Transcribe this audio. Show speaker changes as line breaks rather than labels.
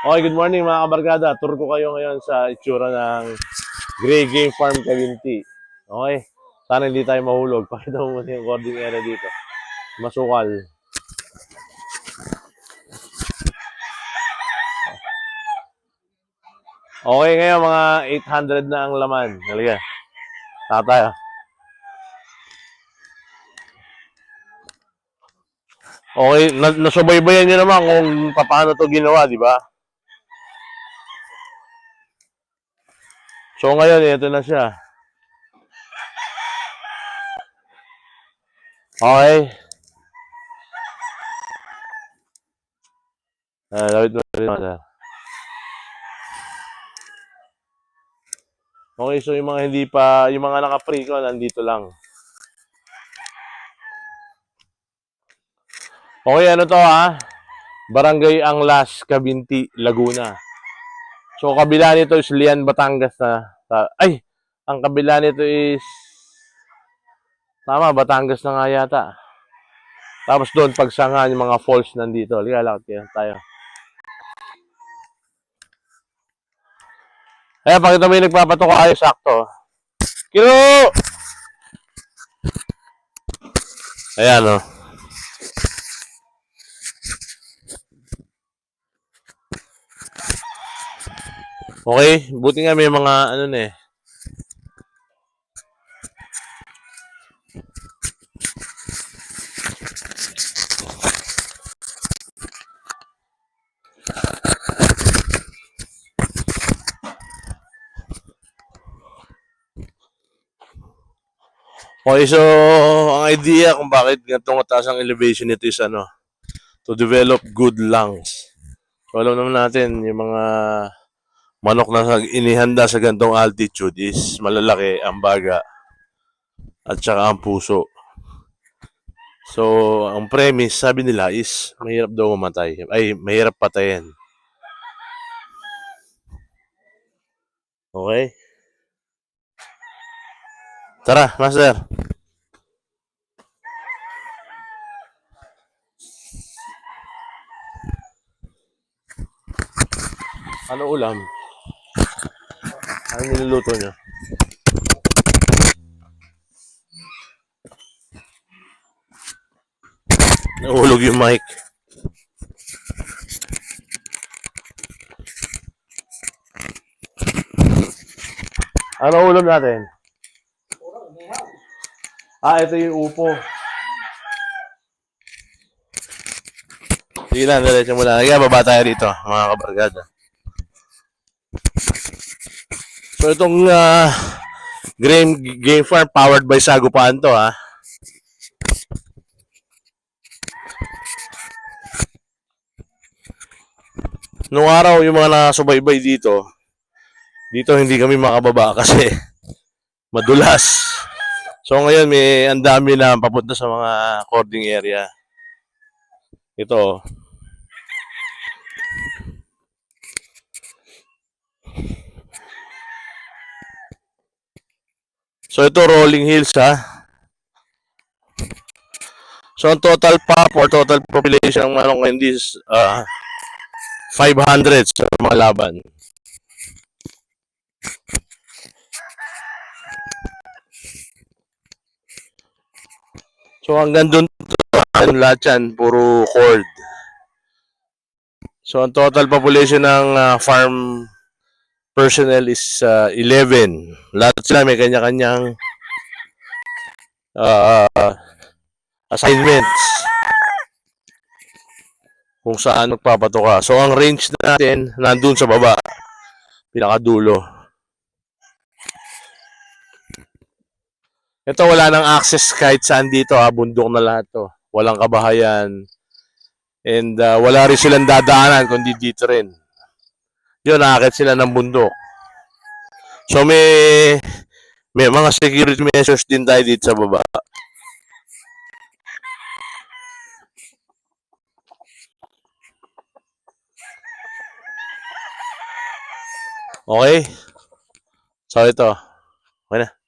Okay, good morning mga kabarkada. Tour ko kayo ngayon sa itsura ng Gray Game Farm Cavinti. Okay, sana hindi tayo mahulog. Pakita mo muna yung cording area dito. Masukal. Okay, ngayon mga 800 na ang laman. Halika. Tatay. Okay, nasubaybayan nyo naman kung paano to ginawa, di ba? So ngayon, ito na siya. Okay. Lawit mo rin naman. Okay, so yung mga hindi pa, yung mga naka-pre ko, nandito lang. Okay, ano to ha? Barangay Anglas, Cavinti, Laguna. So, kabila nito is Lian, Batangas na. Ay, ang kabila nito is, tama, Batangas na nga yata. Tapos doon, pagsangan, yung mga falls nandito. Liga, lakad kayo tayo. Ayan, pakita mo yung nagpapatok kayo, sakto. Kiro! Ayan, o. Oh. Okay, buti nga may mga, ano na eh. Okay, so, ang idea kung bakit ganitong mataas ang elevation nito is ano, to develop good lungs. So, alam naman natin, yung mga manok na inihanda sa gantong altitude is malalaki ang baga at saka ang puso. So, ang premise, sabi nila is mahirap daw mamatay. Ay, mahirap patayin. Okay? Tara, master. Ano ulam? Ano niluluto nyo? Nahulog yung mic. Ano ulam natin? Ito yung upo. Sige lang, diretso mo lang. Kaya baba tayo rito, mga kabarkada. So itong Game Farm powered by Sagupaan to ha. Nung araw yung mga nakasubaybay dito hindi kami makababa kasi madulas. So ngayon may ang dami na papunta sa mga cording area. Ito. So ito rolling hills ha. So ang total pop or total population ng manok ngayon is 500 sa mga laban. So hanggang doon lahat yan, puro cord. So ang total population ng farm personnel is 11. Lahat sila may kanya-kanyang assignments kung saan magpapato ka. So ang range natin nandun sa baba, pinakadulo. Ito wala nang access kahit saan dito ha, bundok na lahat to. Walang kabahayan. And wala rin silang dadaanan kundi dito rin. Yun, nakakit sila ng bundok. So may mga security measures din tayo dito sa baba. Okay? So ito. Okay na.